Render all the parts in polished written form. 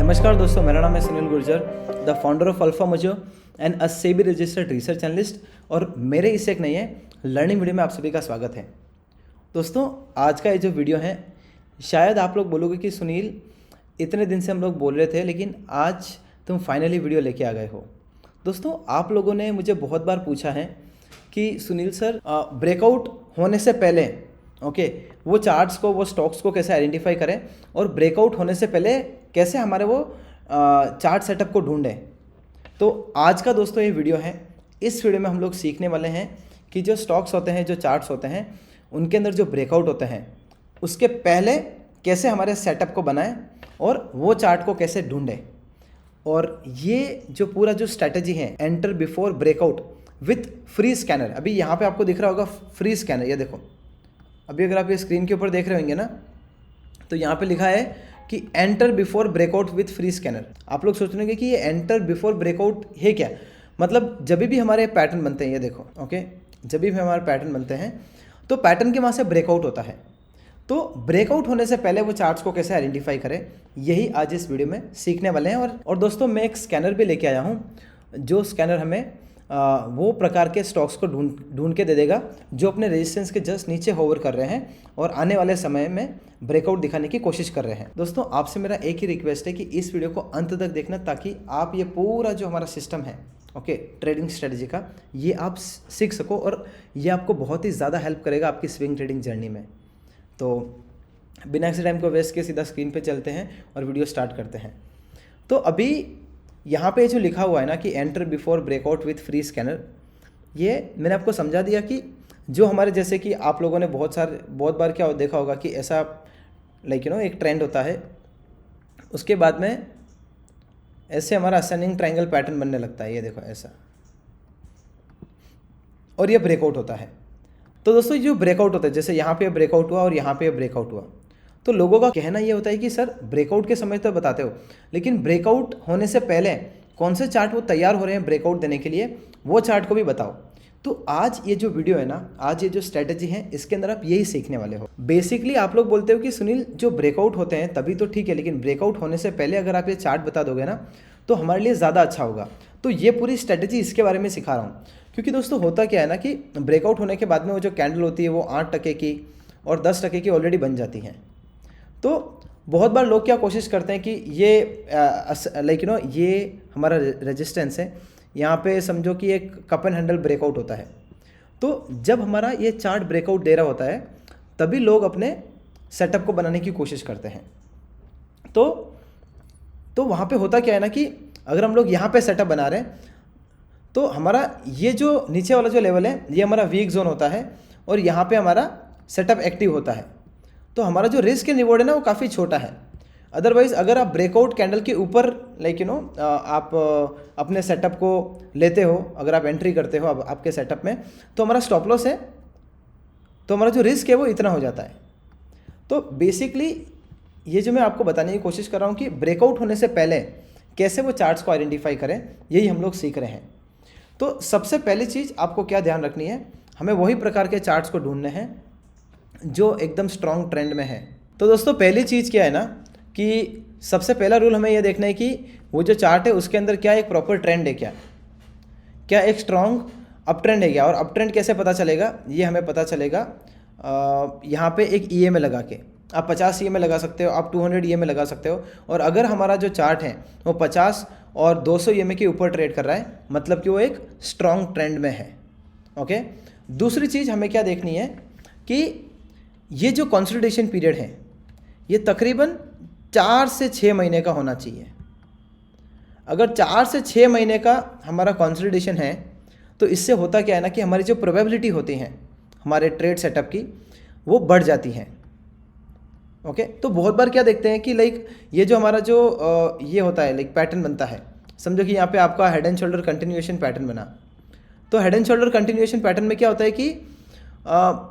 नमस्कार दोस्तों, मेरा नाम है Sunil Gurjar, the founder of alpha mojo and a SEBI registered research analyst. और मेरे इससे एक नई है लर्निंग वीडियो में आप सभी का स्वागत है। दोस्तों, आज का ये जो वीडियो है, शायद आप लोग बोलोगे कि सुनील, इतने दिन से हम लोग बोल रहे थे लेकिन आज तुम फाइनली वीडियो लेके आ गए हो। दोस्तों, आप लोगों ने मुझे बहुत बार पूछा है कि सुनील सर, ब्रेकआउट होने से पहले वो चार्ट्स को, वो स्टॉक्स को कैसे आइडेंटिफाई करें और ब्रेकआउट होने से पहले कैसे हमारे वो चार्ट सेटअप को ढूंढें। तो आज का दोस्तों ये वीडियो है। इस वीडियो में हम लोग सीखने वाले हैं कि जो स्टॉक्स होते हैं, जो चार्ट्स होते हैं, उनके अंदर जो ब्रेकआउट होते हैं उसके पहले कैसे हमारे सेटअप को बनाएं और वो चार्ट को कैसे ढूंढें। और ये जो पूरा जो स्ट्रैटेजी है, enter before breakout with free scanner. अभी यहाँ पे आपको दिख रहा होगा फ्री स्कैनर, ये देखो। अभी अगर आप ये स्क्रीन के ऊपर देख रहे होंगे ना, तो यहाँ पे लिखा है कि enter before breakout with free scanner. आप लोग सोच रहे कि ये एंटर बिफोर ब्रेकआउट है क्या? मतलब जब भी हमारे पैटर्न बनते हैं, ये देखो, जब भी हमारे पैटर्न बनते हैं तो पैटर्न के वहाँ से ब्रेकआउट होता है। तो ब्रेकआउट होने से पहले वो चार्ट्स को कैसे आइडेंटिफाई करें, यही आज इस वीडियो में सीखने वाले हैं। और दोस्तों, मैं एक स्कैनर भी लेके आया हूँ, जो स्कैनर हमें वो प्रकार के स्टॉक्स को ढूंढ के दे देगा जो अपने रेजिस्टेंस के जस्ट नीचे होवर कर रहे हैं और आने वाले समय में ब्रेकआउट दिखाने की कोशिश कर रहे हैं। दोस्तों, आपसे मेरा एक ही रिक्वेस्ट है कि इस वीडियो को अंत तक देखना, ताकि आप ये पूरा जो हमारा सिस्टम है ट्रेडिंग स्ट्रेटजी का, ये आप सीख सको और ये आपको बहुत ही ज़्यादा हेल्प करेगा आपकी स्विंग ट्रेडिंग जर्नी में। तो बिना किसी टाइम को वेस्ट किए सीधा स्क्रीन पे चलते हैं और वीडियो स्टार्ट करते हैं। तो अभी यहाँ पे जो लिखा हुआ है ना कि enter before breakout with free scanner, ये मैंने आपको समझा दिया कि जो हमारे, जैसे कि आप लोगों ने बहुत बार क्या देखा होगा कि ऐसा एक ट्रेंड होता है, उसके बाद में ऐसे हमारा असेंडिंग ट्रायंगल पैटर्न बनने लगता है, ये देखो ऐसा, और ये ब्रेकआउट होता है। तो दोस्तों, जो ब्रेकआउट होता है, जैसे यहाँ पे ब्रेकआउट हुआ और यहाँ पे ब्रेकआउट हुआ, तो लोगों का कहना ये होता है कि सर, ब्रेकआउट के समय तो बताते हो, लेकिन ब्रेकआउट होने से पहले कौन से चार्ट वो तैयार हो रहे हैं ब्रेकआउट देने के लिए, वो चार्ट को भी बताओ। तो आज ये जो वीडियो है ना, आज ये जो स्ट्रैटेजी है, इसके अंदर आप यही सीखने वाले हो। बेसिकली आप लोग बोलते हो कि सुनील, जो ब्रेकआउट होते हैं तभी तो ठीक है, लेकिन ब्रेकआउट होने से पहले अगर आप ये चार्ट बता दोगे ना, तो हमारे लिए ज़्यादा अच्छा होगा। तो ये पूरी स्ट्रैटेजी इसके बारे में सिखा रहा हूँ, क्योंकि दोस्तों होता क्या है ना कि ब्रेकआउट होने के बाद में वो जो कैंडल होती है वो 8% की और 10% की ऑलरेडी बन जाती हैं। तो बहुत बार लोग क्या कोशिश करते हैं कि ये ये हमारा रेजिस्टेंस है, यहाँ पे समझो कि एक कप एंड हैंडल ब्रेकआउट होता है। तो जब हमारा ये चार्ट ब्रेकआउट दे रहा होता है, तभी लोग अपने सेटअप को बनाने की कोशिश करते हैं। तो वहाँ पे होता क्या है ना कि अगर हम लोग यहाँ पे सेटअप बना रहे हैं, तो हमारा ये जो नीचे वाला जो लेवल है, ये हमारा वीक जोन होता है और यहाँ पे हमारा सेटअप एक्टिव होता है। तो हमारा जो रिस्क एंड रिवॉर्ड है ना, वो काफ़ी छोटा है। अदरवाइज़ अगर आप ब्रेकआउट कैंडल के ऊपर आप अपने सेटअप को लेते हो, अगर आप एंट्री करते हो आपके सेटअप में, तो हमारा स्टॉप लॉस है, तो हमारा जो रिस्क है वो इतना हो जाता है। तो बेसिकली ये जो मैं आपको बताने की कोशिश कर रहा हूँ कि ब्रेकआउट होने से पहले कैसे वो चार्ट्स को आइडेंटिफाई करें, यही हम लोग सीख रहे हैं। तो सबसे पहली चीज़ आपको क्या ध्यान रखनी है, हमें वही प्रकार के चार्ट्स को ढूंढने हैं जो एकदम स्ट्रॉन्ग ट्रेंड में है। तो दोस्तों, पहली चीज़ क्या है ना कि सबसे पहला रूल हमें यह देखना है कि वो जो चार्ट है उसके अंदर क्या एक प्रॉपर ट्रेंड है, क्या एक स्ट्रॉन्ग अप ट्रेंड है क्या। और अप ट्रेंड कैसे पता चलेगा, ये हमें पता चलेगा यहाँ पे एक EMA लगा के। आप 50 EMA लगा सकते हो, आप 200 EMA लगा सकते हो। और अगर हमारा जो चार्ट है वो 50 और 200 EMA के ऊपर ट्रेड कर रहा है, मतलब कि वो एक स्ट्रॉन्ग ट्रेंड में है। दूसरी चीज़ हमें क्या देखनी है कि ये जो कंसोलिडेशन पीरियड है, ये तकरीबन 4 से 6 महीने का होना चाहिए। अगर 4 से 6 महीने का हमारा कंसोलिडेशन है, तो इससे होता क्या है ना कि हमारी जो प्रोबेबिलिटी होती हैं हमारे ट्रेड सेटअप की, वो बढ़ जाती हैं। तो बहुत बार क्या देखते हैं कि ये जो हमारा जो ये होता है, पैटर्न बनता है, समझो कि यहाँ पे आपका head and shoulder continuation pattern बना। तो head and shoulder continuation pattern में क्या होता है कि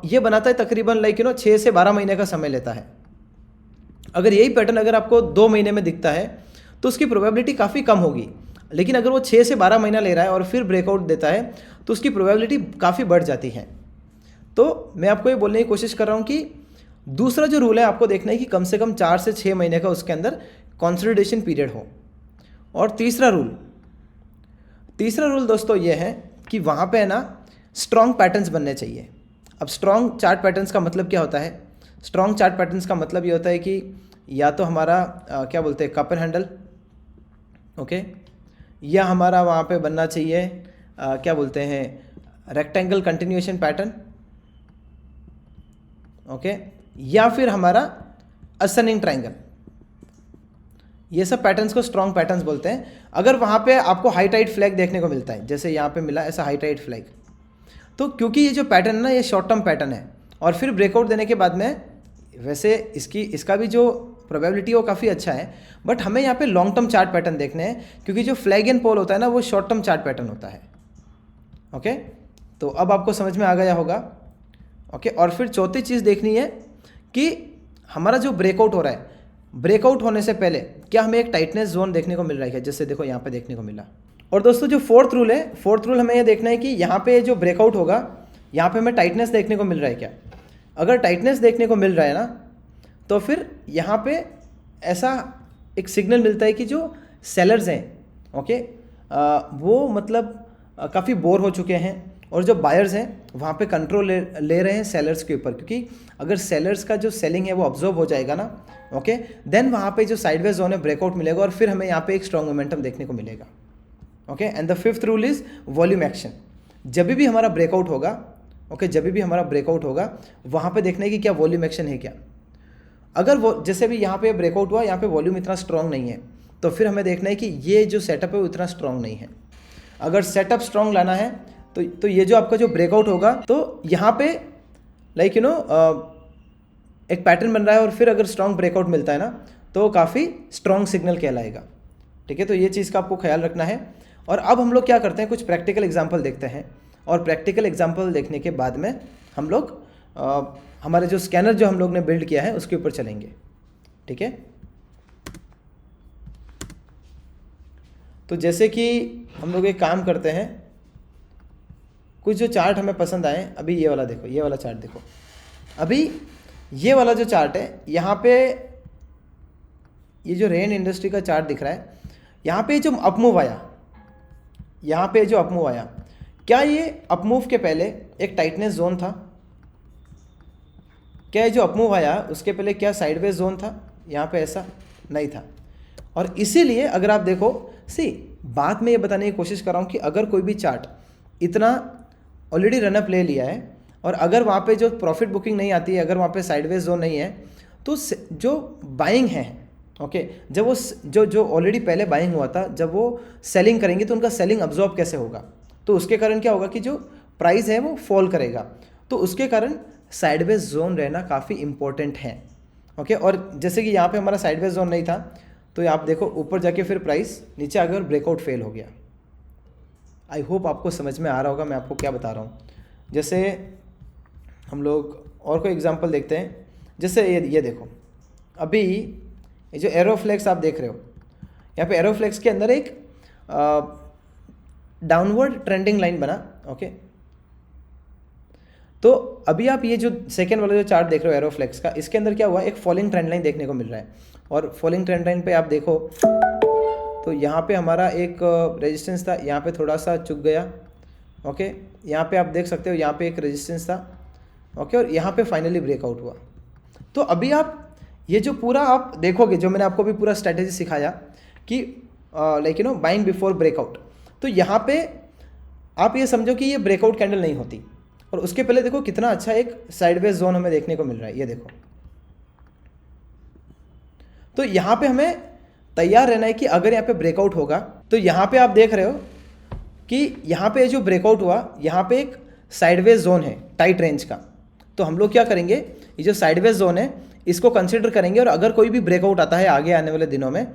ये बनाता है तकरीबन 6 से 12 महीने का समय लेता है। अगर यही पैटर्न अगर आपको 2 महीने में दिखता है, तो उसकी प्रोबेबिलिटी काफ़ी कम होगी। लेकिन अगर वो 6 से 12 महीना ले रहा है और फिर ब्रेकआउट देता है, तो उसकी प्रोबेबिलिटी काफ़ी बढ़ जाती है। तो मैं आपको ये बोलने की कोशिश कर रहा हूँ कि दूसरा जो रूल है आपको देखना है कि कम से कम 4 से 6 महीने का उसके अंदर कंसोलिडेशन पीरियड हो। और तीसरा रूल दोस्तों ये है कि वहाँ पे है ना स्ट्रॉन्ग पैटर्न्स बनने चाहिए। अब स्ट्रॉन्ग चार्ट पैटर्न्स का मतलब क्या होता है? स्ट्रॉन्ग चार्ट पैटर्न्स का मतलब ये होता है कि या तो हमारा क्या बोलते हैं कप एंड हैंडल, ओके, या हमारा वहाँ पे बनना चाहिए क्या बोलते हैं रेक्टेंगल कंटिन्यूएशन पैटर्न, ओके, या फिर हमारा असेंडिंग ट्रायंगल। ये सब पैटर्न्स को स्ट्रॉन्ग पैटर्न्स बोलते हैं। अगर वहाँ पे आपको हाई टाइट फ्लैग देखने को मिलता है, जैसे यहाँ पे मिला ऐसा हाई टाइट फ्लैग, तो क्योंकि ये जो पैटर्न है ना ये शॉर्ट टर्म पैटर्न है और फिर ब्रेकआउट देने के बाद में वैसे इसका भी जो प्रोबेबिलिटी है वो काफ़ी अच्छा है, बट हमें यहाँ पे लॉन्ग टर्म चार्ट पैटर्न देखने हैं क्योंकि जो फ्लैग एंड पोल होता है ना वो शॉर्ट टर्म चार्ट पैटर्न होता है। ओके, तो अब आपको समझ में आ गया होगा। ओके, और फिर चौथी चीज़ देखनी है कि हमारा जो ब्रेकआउट हो रहा है, ब्रेकआउट होने से पहले क्या हमें एक टाइटनेस जोन देखने को मिल रहा है क्या? जैसे देखो यहाँ पे देखने को मिला। और दोस्तों जो फोर्थ रूल हमें ये देखना है कि यहाँ पे जो ब्रेकआउट होगा यहाँ पे हमें टाइटनेस देखने को मिल रहा है क्या? अगर टाइटनेस देखने को मिल रहा है ना तो फिर यहाँ पे ऐसा एक सिग्नल मिलता है कि जो सेलर्स हैं, ओके, वो मतलब काफ़ी बोर हो चुके हैं और जो बायर्स हैं वहाँ पे कंट्रोल ले रहे हैं सेलर्स के ऊपर, क्योंकि अगर सेलर्स का जो सेलिंग है वो ऑब्जर्व हो जाएगा ना, ओके, देन वहाँ पे जो साइडवेज जोन है ब्रेकआउट मिलेगा और फिर हमें यहाँ पे एक स्ट्रॉन्ग मोमेंटम देखने को मिलेगा। Okay, and the fifth rule is volume action. जब भी हमारा ब्रेकआउट होगा, ओके, जब भी हमारा ब्रेकआउट होगा वहाँ पे देखना है कि क्या वॉल्यूम एक्शन है क्या। अगर वो जैसे भी यहाँ पे ब्रेकआउट हुआ, यहाँ पे वॉल्यूम इतना स्ट्रॉन्ग नहीं है, तो फिर हमें देखना है कि ये जो सेटअप है वो इतना स्ट्रॉन्ग नहीं है। अगर सेटअप स्ट्रॉन्ग लाना है तो ये जो आपका जो ब्रेकआउट होगा तो यहाँ पे लाइक एक पैटर्न बन रहा है और फिर अगर स्ट्रॉन्ग ब्रेकआउट मिलता है ना तो काफ़ी स्ट्रॉन्ग सिग्नल कहलाएगा। ठीक है, तो ये चीज़ का आपको ख्याल रखना है। और अब हम लोग क्या करते हैं, कुछ प्रैक्टिकल एग्जाम्पल देखते हैं और प्रैक्टिकल एग्जाम्पल देखने के बाद में हम लोग हमारे जो स्कैनर जो हम लोग ने बिल्ड किया है उसके ऊपर चलेंगे। ठीक है, तो जैसे कि हम लोग एक काम करते हैं, कुछ जो चार्ट हमें पसंद आए, अभी ये वाला देखो, ये वाला चार्ट देखो। अभी ये वाला जो चार्ट है यहाँ पे ये जो रेन इंडस्ट्री का चार्ट दिख रहा है, यहाँ पे जो अपमूव आया, यहाँ पे जो अपमूव आया, क्या ये अपमूव के पहले एक टाइटनेस जोन था? क्या ये जो अपमूव आया उसके पहले क्या साइडवेज जोन था? यहाँ पे ऐसा नहीं था। और इसीलिए अगर आप देखो, बात में ये बताने की कोशिश कर रहा हूँ कि अगर कोई भी चार्ट इतना ऑलरेडी रनअप ले लिया है और अगर वहाँ पे जो प्रॉफिट बुकिंग नहीं आती है, अगर वहाँ पे साइडवेज जोन नहीं है, तो जो बाइंग है, ओके, जब वो जो ऑलरेडी पहले बाइंग हुआ था, जब वो सेलिंग करेंगे तो उनका सेलिंग अब्जॉर्ब कैसे होगा? तो उसके कारण क्या होगा कि जो प्राइस है वो फॉल करेगा। तो उसके कारण साइडवेज जोन रहना काफ़ी इंपॉर्टेंट है। ओके, और जैसे कि यहाँ पे हमारा साइडवेज जोन नहीं था, तो आप देखो ऊपर जाके फिर प्राइस नीचे आ गया और ब्रेकआउट फेल हो गया। आई होप आपको समझ में आ रहा होगा मैं आपको क्या बता रहा हूँ। जैसे हम लोग और कोई एग्जांपल देखते हैं, जैसे ये देखो, अभी ये जो एरोफ्लेक्स आप देख रहे हो, यहाँ पे एरोफ्लेक्स के अंदर एक डाउनवर्ड ट्रेंडिंग लाइन बना। ओके, तो अभी आप ये जो सेकेंड वाला जो चार्ट देख रहे हो एरोफ्लेक्स का, इसके अंदर क्या हुआ, एक फॉलिंग ट्रेंड लाइन देखने को मिल रहा है। और फॉलिंग ट्रेंड लाइन पे आप देखो तो यहाँ पे हमारा एक रेजिस्टेंस था, यहाँ पे थोड़ा सा चुक गया। ओके, यहाँ पे आप देख सकते हो, यहाँ पे एक रेजिस्टेंस था। ओके, और यहाँ पे फाइनली ब्रेकआउट हुआ। तो अभी आप ये जो पूरा आप देखोगे, जो मैंने आपको भी पूरा स्ट्रैटेजी सिखाया कि लाइक बाइंग बिफोर ब्रेकआउट, तो यहाँ पे आप ये समझो कि ये ब्रेकआउट कैंडल नहीं होती। और उसके पहले देखो कितना अच्छा एक साइडवेज जोन हमें देखने को मिल रहा है, ये देखो। तो यहाँ पे हमें तैयार रहना है कि अगर यहाँ पे ब्रेकआउट होगा, तो यहाँ पे आप देख रहे हो कि यहाँ पे जो ब्रेकआउट हुआ, यहाँ पे एक साइडवेज जोन है टाइट रेंज का। तो हम लोग क्या करेंगे, ये जो साइडवेज जोन है इसको कंसिडर करेंगे और अगर कोई भी ब्रेकआउट आता है आगे आने वाले दिनों में,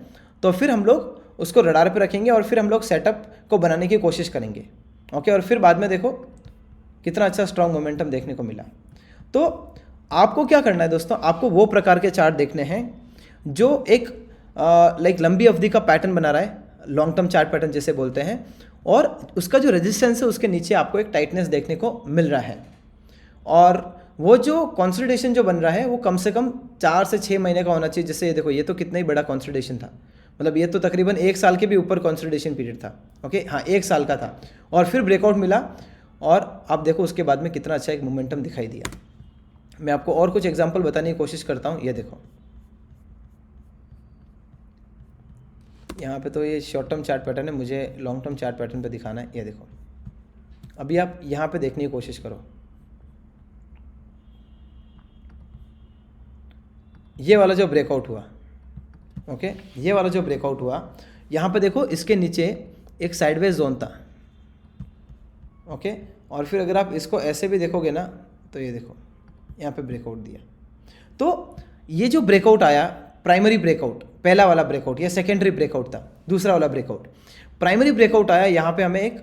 तो फिर हम लोग उसको रडार पे रखेंगे और फिर हम लोग सेटअप को बनाने की कोशिश करेंगे। ओके, और फिर बाद में देखो कितना अच्छा स्ट्रॉन्ग मोमेंटम देखने को मिला। तो आपको क्या करना है दोस्तों, आपको वो प्रकार के चार्ट देखने हैं जो एक लाइक लंबी अवधि का पैटर्न बना रहा है, लॉन्ग टर्म चार्ट पैटर्न जैसे बोलते हैं, और उसका जो रेजिस्टेंस है उसके नीचे आपको एक टाइटनेस देखने को मिल रहा है। और वो जो कंसोलिडेशन जो बन रहा है वो कम से कम 4 से 6 महीने का होना चाहिए। जैसे ये देखो, ये तो कितना ही बड़ा कंसोलिडेशन था, मतलब ये तो तकरीबन 1 साल के भी ऊपर कंसोलिडेशन पीरियड था। ओके, हाँ 1 साल का था, और फिर ब्रेकआउट मिला, और आप देखो उसके बाद में कितना अच्छा एक मोमेंटम दिखाई दिया। मैं आपको और कुछ एग्जांपल बताने की कोशिश करता हूँ। ये देखो, यहाँ पे तो ये शॉर्ट टर्म चार्ट पैटर्न है, मुझे लॉन्ग टर्म चार्ट पैटर्न पे दिखाना है। ये देखो, अभी आप यहाँ पे देखने की कोशिश करो, ये वाला जो ब्रेकआउट हुआ, ओके, ये वाला जो ब्रेकआउट हुआ, यहाँ पे देखो इसके नीचे एक साइडवेज जोन था, ओके, और फिर अगर आप इसको ऐसे भी देखोगे ना, तो ये देखो यहाँ पे ब्रेकआउट दिया। तो ये जो ब्रेकआउट आया, प्राइमरी ब्रेकआउट, पहला वाला ब्रेकआउट या सेकेंडरी ब्रेकआउट था, दूसरा वाला ब्रेकआउट, प्राइमरी ब्रेकआउट आया, यहाँ पे हमें एक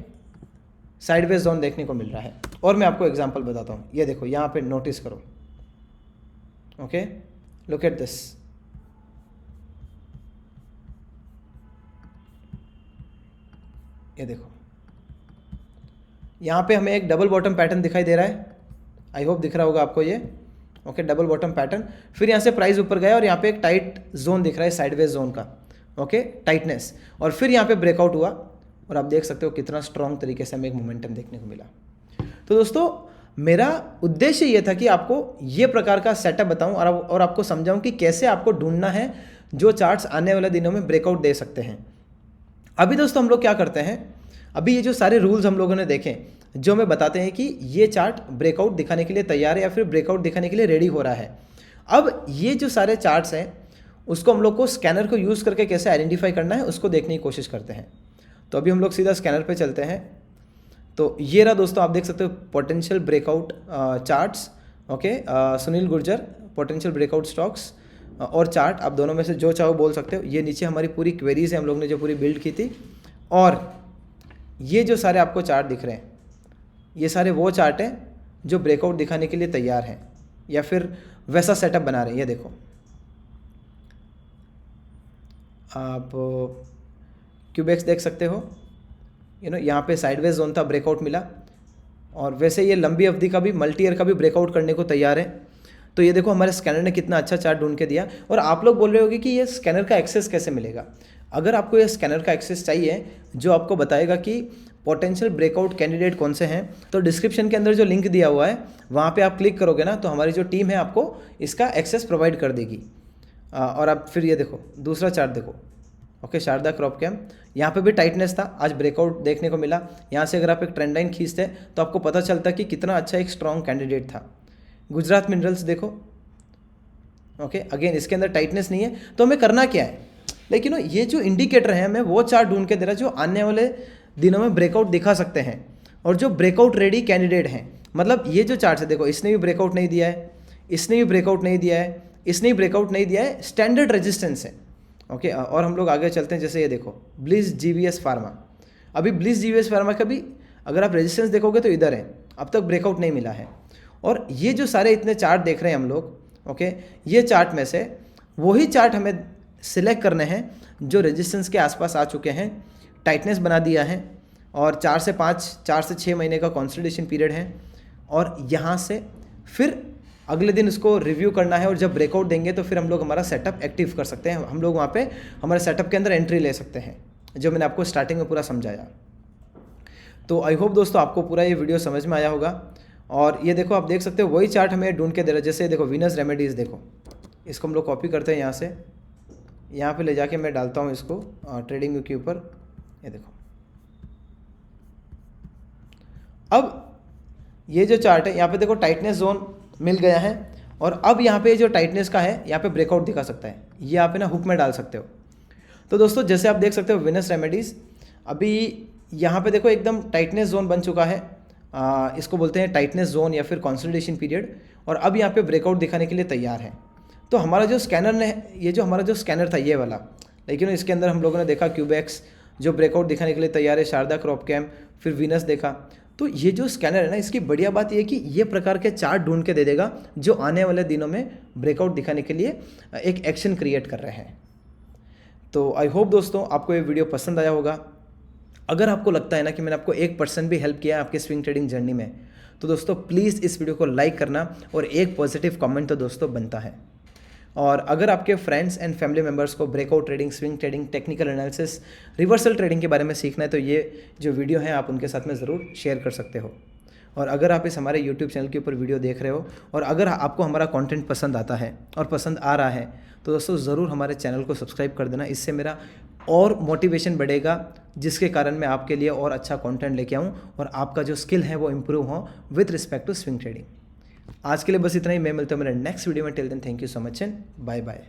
साइडवेज जोन देखने को मिल रहा है। और मैं आपको एग्जांपल बताता हूँ, ये देखो यहाँ पे नोटिस करो, ओके, लुक एट दिस, ये देखो यहाँ पे हमें एक डबल बॉटम पैटर्न दिखाई दे रहा है, आई होप दिख रहा होगा आपको ये, ओके, डबल बॉटम पैटर्न। फिर यहाँ से प्राइस ऊपर गया और यहाँ पे एक टाइट जोन दिख रहा है, साइडवेज जोन का, ओके, टाइटनेस, और फिर यहाँ पे ब्रेकआउट हुआ, और आप देख सकते हो कितना स्ट्रॉन्ग तरीके से हमें एक मोमेंटम देखने को मिला। तो दोस्तों, मेरा उद्देश्य ये था कि आपको ये प्रकार का सेटअप बताऊं और आपको समझाऊं कि कैसे आपको ढूंढना है जो चार्ट्स आने वाले दिनों में ब्रेकआउट दे सकते हैं। अभी दोस्तों हम लोग क्या करते हैं, अभी ये जो सारे रूल्स हम लोगों ने देखे, जो हमें बताते हैं कि ये चार्ट ब्रेकआउट दिखाने के लिए तैयार है या फिर ब्रेकआउट दिखाने के लिए रेडी हो रहा है। अब ये जो सारे चार्ट्स हैं उसको हम लोग को स्कैनर को यूज़ करके कैसे आइडेंटिफाई करना है उसको देखने की कोशिश करते हैं। तो अभी हम लोग सीधा स्कैनर पे चलते हैं। तो ये रहा दोस्तों, आप देख सकते हो potential breakout charts, okay, Sunil Gurjar potential breakout stocks और चार्ट, आप दोनों में से जो चाहो बोल सकते हो। ये नीचे हमारी पूरी क्वेरीज है, हम लोग ने जो पूरी बिल्ड की थी, और ये जो सारे आपको चार्ट दिख रहे हैं ये सारे वो चार्ट हैं जो ब्रेकआउट दिखाने के लिए तैयार हैं या फिर वैसा सेटअप बना रहे हैं। ये देखो आप क्यूबेक्स देख सकते हो, यहाँ पे साइडवेज जोन था, ब्रेकआउट मिला, और वैसे ये लंबी अवधि का भी, मल्टी ईयर का भी ब्रेकआउट करने को तैयार है। तो ये देखो हमारे स्कैनर ने कितना अच्छा चार्ट ढूंढ के दिया। और आप लोग बोल रहे होगे कि ये स्कैनर का एक्सेस कैसे मिलेगा। अगर आपको ये स्कैनर का एक्सेस चाहिए जो आपको बताएगा कि पोटेंशियल ब्रेकआउट कैंडिडेट कौन से हैं, तो डिस्क्रिप्शन के अंदर जो लिंक दिया हुआ है वहाँ पे आप क्लिक करोगे ना, तो हमारी जो टीम है आपको इसका एक्सेस प्रोवाइड कर देगी। और आप फिर ये देखो दूसरा चार्ट देखो, ओके, शारदा क्रॉप कैम, यहाँ पे भी टाइटनेस था, आज ब्रेकआउट देखने को मिला। यहाँ से अगर आप एक ट्रेंड लाइन खींचते तो आपको पता चलता कि कितना अच्छा एक स्ट्रॉन्ग कैंडिडेट था। गुजरात मिनरल्स देखो, ओके, अगेन इसके अंदर टाइटनेस नहीं है। तो हमें करना क्या है, लेकिन ये जो इंडिकेटर है हमें वो चार्ट ढूंढ के दे रहा है जो आने वाले दिनों में ब्रेकआउट दिखा सकते हैं और जो ब्रेकआउट रेडी कैंडिडेट हैं। मतलब ये जो चार्ट है देखो, इसने भी ब्रेकआउट नहीं दिया है, इसने भी ब्रेकआउट नहीं दिया है, इसने भी ब्रेकआउट नहीं दिया है, स्टैंडर्ड रेजिस्टेंस है, ओके। और हम लोग आगे चलते हैं, जैसे ये देखो ब्लिस जीवीएस फार्मा, अभी ब्लिस जीवीएस फार्मा का भी अगर आप रेजिस्टेंस देखोगे तो इधर है, अब तक ब्रेकआउट नहीं मिला है। और ये जो सारे इतने चार्ट देख रहे हैं हम लोग, ओके, ये चार्ट में से वही चार्ट हमें सिलेक्ट करने हैं जो रेजिस्टेंस के आसपास आ चुके हैं, टाइटनेस बना दिया है, और 4 से 6 महीने का कंसोलिडेशन पीरियड है, और यहाँ से फिर अगले दिन उसको रिव्यू करना है, और जब ब्रेकआउट देंगे तो फिर हम लोग हमारा सेटअप एक्टिव कर सकते हैं। हम लोग वहाँ पे हमारे सेटअप के अंदर एंट्री ले सकते हैं, जो मैंने आपको स्टार्टिंग में पूरा समझाया। तो आई होप दोस्तों आपको पूरा ये वीडियो समझ में आया होगा। और ये देखो आप देख सकते हो वही चार्ट हमें ढूंढ के दे रहा है। जैसे देखो वीनस रेमेडीज़ देखो, इसको हम लोग कॉपी करते हैं, यहाँ से यहाँ पे ले जाके मैं डालता हूँ इसको ट्रेडिंग व्यू के ऊपर। ये देखो, अब ये जो चार्ट है यहाँ पे देखो टाइटनेस जोन मिल गया है, और अब यहाँ पे जो टाइटनेस का है यहाँ पे ब्रेकआउट दिखा सकता है, ये आप ना हुक में डाल सकते हो। तो दोस्तों जैसे आप देख सकते हो वीनस रेमेडीज़ अभी यहाँ पे देखो एकदम टाइटनेस जोन बन चुका है, इसको बोलते हैं टाइटनेस जोन या फिर कंसोलिडेशन पीरियड, और अब यहाँ पे ब्रेकआउट दिखाने के लिए तैयार है। तो हमारा जो स्कैनर ने, ये जो हमारा जो स्कैनर था ये वाला, लेकिन इसके अंदर हम लोगों ने देखा क्यूबेक्स जो ब्रेकआउट दिखाने के लिए तैयार है, शारदा क्रॉप कैम, फिर वीनस देखा। तो ये जो स्कैनर है ना, इसकी बढ़िया बात ये है कि ये प्रकार के चार्ट ढूंढ के दे देगा जो आने वाले दिनों में ब्रेकआउट दिखाने के लिए एक एक्शन क्रिएट कर रहे हैं। तो आई होप दोस्तों आपको ये वीडियो पसंद आया होगा। अगर आपको लगता है ना कि मैंने आपको 1% भी हेल्प किया है आपके स्विंग ट्रेडिंग जर्नी में, तो दोस्तों प्लीज़ इस वीडियो को लाइक करना और एक पॉजिटिव कमेंट तो दोस्तों बनता है। और अगर आपके फ्रेंड्स एंड फैमिली मेम्बर्स को breakout trading, swing trading, technical analysis, reversal trading के बारे में सीखना है तो ये जो वीडियो है आप उनके साथ में ज़रूर शेयर कर सकते हो। और अगर आप इस हमारे YouTube चैनल के ऊपर वीडियो देख रहे हो और अगर आपको हमारा कंटेंट पसंद आता है और पसंद आ रहा है तो दोस्तों ज़रूर हमारे चैनल को सब्सक्राइब कर देना। इससे मेरा और मोटिवेशन बढ़ेगा, जिसके कारण मैं आपके लिए और अच्छा कंटेंट लेके आऊँ और आपका जो स्किल है वो इम्प्रूव हो with respect to swing trading. आज के लिए बस इतना ही। मैं मिलता हूँ मेरे नेक्स्ट वीडियो में। Till then thank you so much and bye bye.